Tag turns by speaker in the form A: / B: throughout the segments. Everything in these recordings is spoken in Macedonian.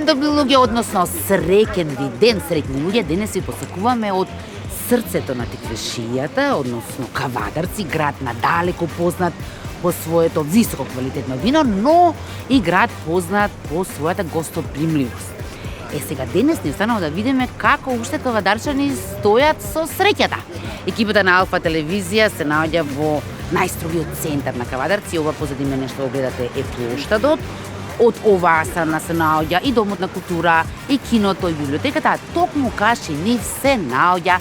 A: ден, добри луѓе, односно среќен ви ден, среќни луѓе. Денес ви посакуваме од срцето на Теквешијата, односно Кавадарци, град надалеку познат по своето високо квалитетно вино, но и град познат по својата гостопримливост. Сега денес ни останува да видиме како уште кавадарчани стојат со среќата. Екипата на Алфа телевизија се наоѓа во најстрогиот центар на Кавадарци. Ова позади мене што гледате е плоштадот. Од оваа страна се наоѓа и Домот на култура, и киното, и библиотеката, а токму каши нив се наоѓа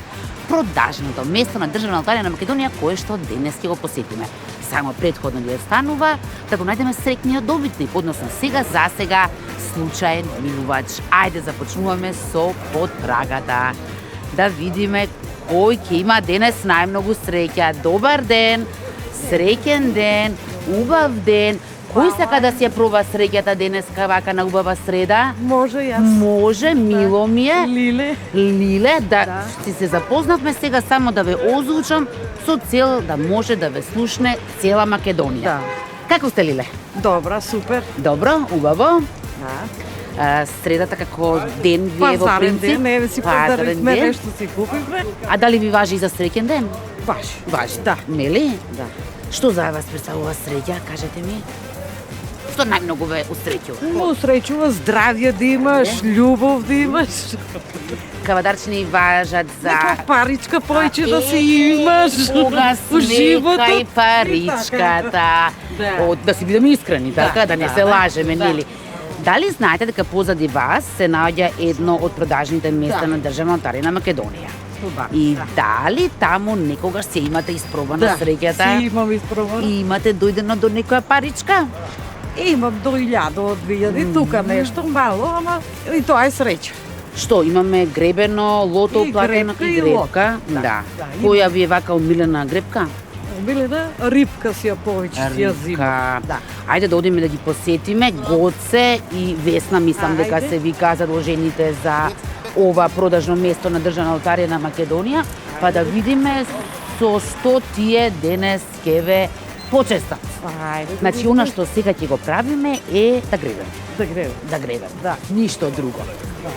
A: продажното место на Државна алтарија на Македонија, кое што денес ќе го посетиме. Само претходно ги останува да го најдеме среќниот добитник, односно сега случаен минувач. Ајде започнуваме со подпрагата. Да видиме кој ќе има денес најмногу среќа. Добар ден, среќен ден, убав ден. Кој сака да си ја проба среќата денеска вака на убава среда?
B: Може јас.
A: Може, мило ми е.
B: Лиле,
A: да. Си се запознавме сега само да ве озвучам со цел да може да ве слушне цела Македонија.
B: Да.
A: Како сте, Лиле?
B: Добра, супер.
A: Добро, убаво.
B: Да.
A: Средата како ден ви е во
B: Пазарен
A: принцип?
B: ден, еве си
A: Пазарен
B: пазарихме,
A: ден.
B: нешто си купивме.
A: А дали ви важи и за среќен ден?
B: Важи.
A: Да. Нели?
B: Да.
A: Што за вас представува среќа, кажете ми? Што најмногу ве усреќува?
B: Му усреќува здравје да имаш, љубов да имаш.
A: Кавадарчини важат за
B: Нека паричка појче да си имаш.
A: Кога
B: у животот.
A: смека и паричката. Да си бидеме искрени, така, да не се лажеме, нели? Дали знаете дека позади вас се наоѓа едно од продажните места на Државна алтарија на Македонија? И дали таму некогаш се имате испробана среќата?
B: Си имам испробана.
A: И имате дојдено до некоја паричка?
B: Имам до 1000, од 2000, тука нешто мало, ама и тоа е среќа.
A: Што, имаме гребено, лото,
B: И
A: платено
B: гребка
A: и
B: и
A: гребка?
B: лото.
A: Да.
B: Да,
A: Која ви е вака омилена гребка?
B: Билена рибка си ја повеќе си ја зима.
A: Да. Ајде да одиме да ги посетиме. Гоце и Весна, мислам дека
B: Ајде.
A: се вика задолжените за ова продажно место на Државна алтарија на Македонија, па да видиме со што тие денес ќе ве почестат.
B: Ајде.
A: Значи, она што сега ќе го правиме е да гребеме.
B: Да гребе.
A: Да, ништо друго.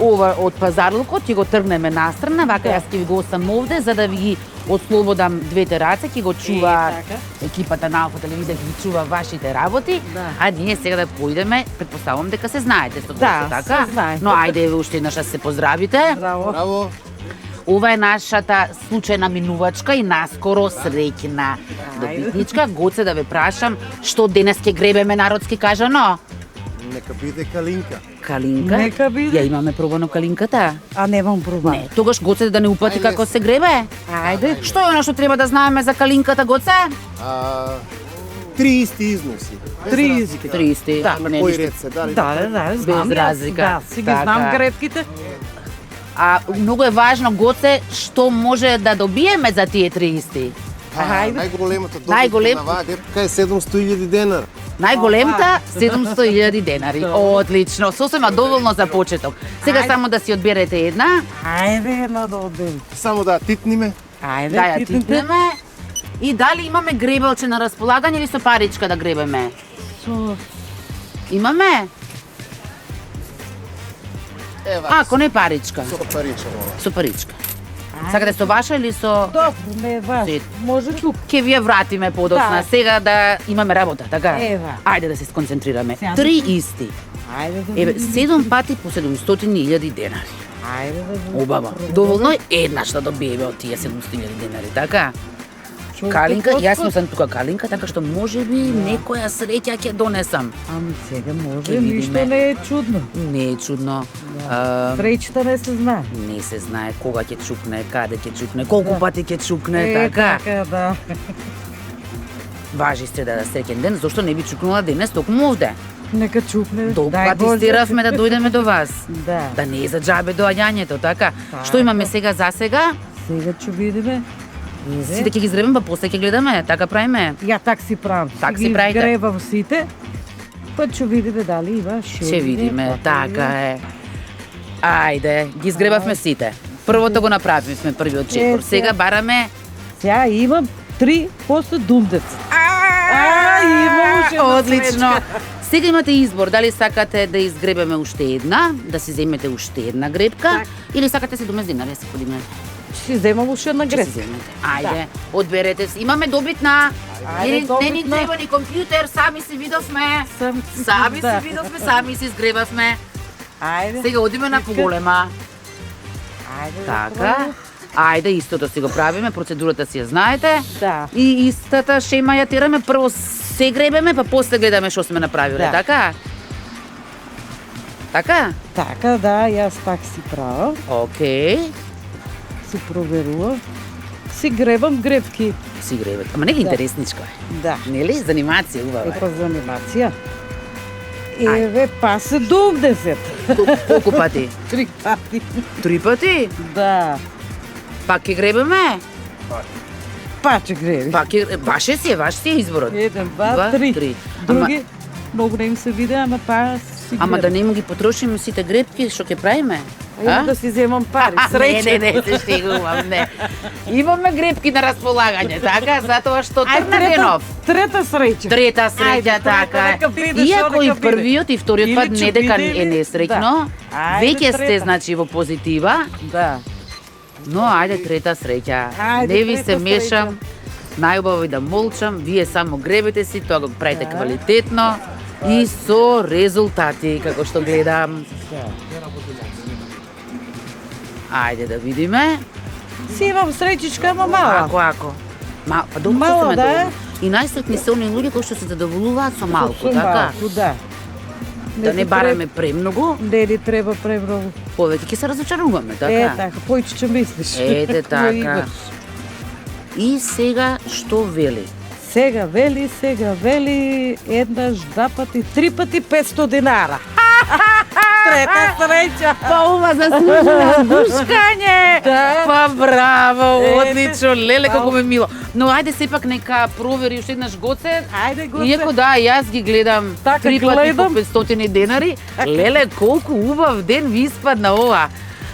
A: Ова од пазарлукот ќе го тргнеме настрана, вака јас ќе ви го осам овде за да ви ги отслободам двете раце, ќе го чува
B: така.
A: екипата на Алфа телевизија, ќе ги чува вашите работи,
B: Да.
A: а ние сега да поидеме, предпоставувам дека се знаете со
B: Да,
A: така.
B: се знае.
A: Но ајде уште еднаш да се поздравите.
B: Браво.
C: Браво.
A: Ова е нашата случајна минувачка и наскоро среќна добитничка. Гоце да ве прашам, што денес ќе гребеме народски кажано?
C: Нека биде калинка.
A: Калинка?
B: Нека биде.
A: Ја имаме пробано калинката?
B: А немам пробан.
A: Не, тогаш Гоце да не упати како се гребе.
B: Ајде.
A: Што е она што треба да знаеме за калинката, Гоце?
C: 30 износи. Без
B: 30.
C: разлика.
A: 30.
C: Да, на
A: не,
C: кој
A: ништо.
C: ред се, дали?
B: Да, знам.
A: Без
B: јас.
A: разлика.
B: Да, си ги
A: Така.
B: знам гребките.
A: А многу е важно, Гоце, што може да добиеме за тие 30.
B: Ајде.
C: Најголемата
A: Најголем-
C: добитка на оваа гребка е 700.000 денар.
A: Најголемта 700.000 денари. Одлично, сосема доволно за почеток. Сега
B: Ајде.
A: само да си одберете една,
B: Ајде, една да одем.
C: Само да титниме.
B: Ајде,
A: да ја
B: титнете.
A: титнеме. И дали имаме гребелче на располагање или со паричка да гребеме?
B: Со
A: Имаме?
C: Ева.
A: Ако не паричка,
C: Со паричка мора.
A: со паричка. Сакате со ваша или со...
B: Добро, не е важно.
A: Сет.
B: Може чуп.
A: Ќе ви ја вратиме подоцна.
B: Да.
A: Сега да имаме работа, така?
B: Ева.
A: Ајде да се сконцентрираме.
B: Сега.
A: 3 исти.
B: Ајде да
A: Еве,
B: видиме.
A: 7 пати по 700.000 денари.
B: Ајде да видиме.
A: Убаво. Доволно е еднаш да добиеме од тие 700.000 денари, така? Калинка, јас сум тука Калинка, така што можеби некоја среќа ќе донесам.
B: Ами сега може,
A: Ќе видиме.
B: ништо не е чудно.
A: Не е чудно.
B: Среќата не се знае.
A: Не се знае кога ќе чукне, каде ќе чукне, колку пати ќе чукне, така?
B: Така, да.
A: Важи среда да среќен ден, зошто не би чукнала денес токму овде?
B: Нека чукне.
A: Толку
B: Дај
A: пати
B: Боже.
A: стиравме да дојдеме до вас.
B: Да.
A: Да не е за џабе доаѓањето, така?
B: Така.
A: Што имаме сега за сега?
B: Сега ќе видиме.
A: Сите ќе ги зребем, па после ќе гледаме, така правиме.
B: Ја так си правам.
A: Так
B: Си
A: си
B: ги
A: правите?
B: гребам сите. Па ќе видиме дали има шеви.
A: Ќе видиме, така е. Ајде, ги изгребавме сите. Првото го направивме сме првиот чекор. Сега бараме
B: Сега имам 3 после думдец. Имам уште
A: Одлично. Сега имате избор, дали сакате да изгребеме уште една, да си земете уште една гребка, или сакате 17 денари да се подигнете.
B: Ќе земам уште една
A: Ќе си
B: гребка.
A: земете. Ајде, одберете си. Имаме добитна.
B: Ајде,
A: Не ни
B: добитна.
A: треба ни компјутер, сами си видовме. Сами
B: Да.
A: си видовме, сами си изгребавме.
B: Ајде.
A: Сега одиме на поголема.
B: Ајде.
A: Така. Ајде, истото си го правиме, процедурата си ја знаете.
B: Да.
A: И истата шема ја тераме, прво се гребеме, па после гледаме што сме направиле,
B: Да.
A: така? Така?
B: Така, да, јас так си правам.
A: Океј.
B: Си проверувам. Си гребам гребки.
A: Си гребете. Ама не ги интересничко е.
B: Да.
A: Нели? Занимација убава.
B: Па за анимација. Еве, па 70.
A: Колку пати?
B: 3 пати.
A: 3 пати?
B: Да.
A: Пак ќе гребеме?
B: Паче греби.
A: Пак ќе... Ваше си е изборот.
B: 1,
A: Два,
B: 2, 3.
A: три.
B: Други, многу не им се виде, ама па си
A: Ама да
B: гребам.
A: не ги потрошиме сите гребки, што ќе правиме?
B: Ајде да си земам пари, среќа.
A: Не, се штегувам, не. Имаме гребки на располагање, така? Затоа што
B: Ајде,
A: тргна денов.
B: трета среќа.
A: Трета среќа,
B: Ајде,
A: така е.
B: нека биде,
A: Иако
B: што
A: и
B: нека биде.
A: првиот и вториот
B: Или
A: пат не
B: ќе
A: дека
B: биде,
A: е
B: или-
A: несреќно,
B: Да. Ајде,
A: веќе сте
B: трета.
A: значи во позитива,
B: Да.
A: но ајде трета среќа.
B: Ајде,
A: Не ви
B: трета
A: се мешам. Најубаво е да молчам, вие само гребете си, тоа го правите
B: Да.
A: квалитетно и со резултати, како што гледам. Ајде да видиме.
B: Си имам среќичка, ама мала.
A: Ако. Па долго
B: Мало,
A: се
B: да.
A: доволни. И најсретни се оние луѓе кои што се задоволуваат со малку,
B: Со
A: така?
B: малку, да.
A: Да не
B: ти
A: бараме премногу,
B: Не ни треба премногу.
A: повеќе ќе се разочаруваме, така?
B: Така, појче мислиш.
A: Ете
B: Кој
A: така.
B: имаш.
A: И сега што вели?
B: Сега вели, еднаш, два пати, 3 пати 500 динара. Трета среќа.
A: Па ова заслужува бушкање!
B: Да.
A: Па браво,
B: Ете.
A: одлично, леле
B: Браво.
A: како ме мило. Но ајде сепак нека провери уште еднаш Гоце.
B: Ајде, го
A: Иако да, јас ги гледам
B: Така,
A: 3 пати по
B: гледам.
A: 500 денари. Леле, колку убав ден ви испадна ова.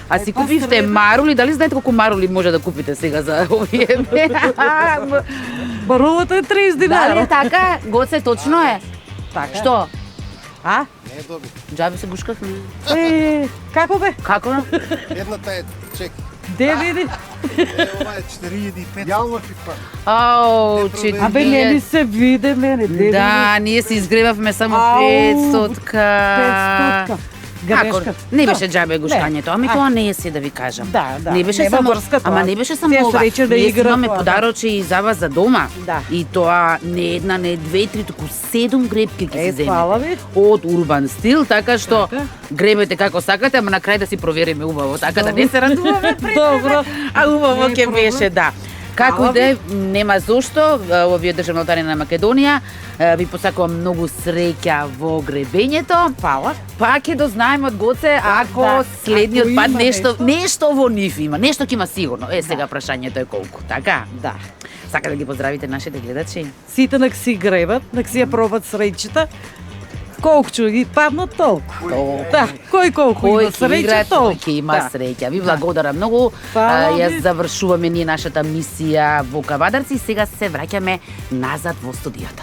A: А си
B: па
A: купивте
B: средно.
A: марули, дали знаете колку марули може да купите сега за овие ден?
B: Барувата е 30
A: Дали е
B: динара.
A: така? Гоце, точно е.
B: Така.
A: Што?
B: А?
C: Не е добит.
A: Джабе се гушкавме.
B: Како бе?
A: Како?
C: Едната е чек.
B: Де види?
C: Ова е 45. Јално ти па.
A: Ау,
C: Не
B: Абе, не ми се виде мене. Де
A: Да, ние се изгребавме само
B: Ау,
A: 500-ка.
B: 500-ка. Грешка.
A: Не беше џабе гушкањето, ами
B: Ај.
A: тоа не е се да ви кажам.
B: Да, да.
A: Не беше
B: Нема
A: само,
B: врска тоа.
A: ама не беше само
B: Тие
A: ова.
B: среќа да
A: Ние си
B: игра
A: имаме
B: тоа, да.
A: подарочи и за вас за дома.
B: Да.
A: И тоа не една, не две, три, туку 7 гребки ќе се земе.
B: фала ви.
A: Од урбан стил, така што
B: Така.
A: гребете како сакате, ама на крај да си провериме убаво, така да не се радуваме пред
B: Добро.
A: а убаво
B: Не е
A: ќе
B: проблем.
A: беше, да. Како
B: Фала
A: и да е, нема зошто, овие државни лотари на Македонија ви посакувам многу среќа во гребењето.
B: Фала.
A: Па ќе дознаеме од Гоце ако
B: да.
A: следниот
B: Ако
A: пат
B: има
A: нешто во нив има, нешто ќе има сигурно. Сега прашањето е колку, така?
B: Да.
A: Сака да ги поздравите нашите гледачи?
B: Сите нек си гребат, нек си ја пробат среќата. Колку ги паднат толку. Да, кој колку
A: Кој
B: има
A: ќе игра,
B: среќа
A: тој
B: толку.
A: ќе има
B: Да.
A: среќа. Ви благодарам многу.
B: Фала
A: Јас
B: ви.
A: завршуваме ние нашата мисија во Кавадарци и сега се враќаме назад во студиото.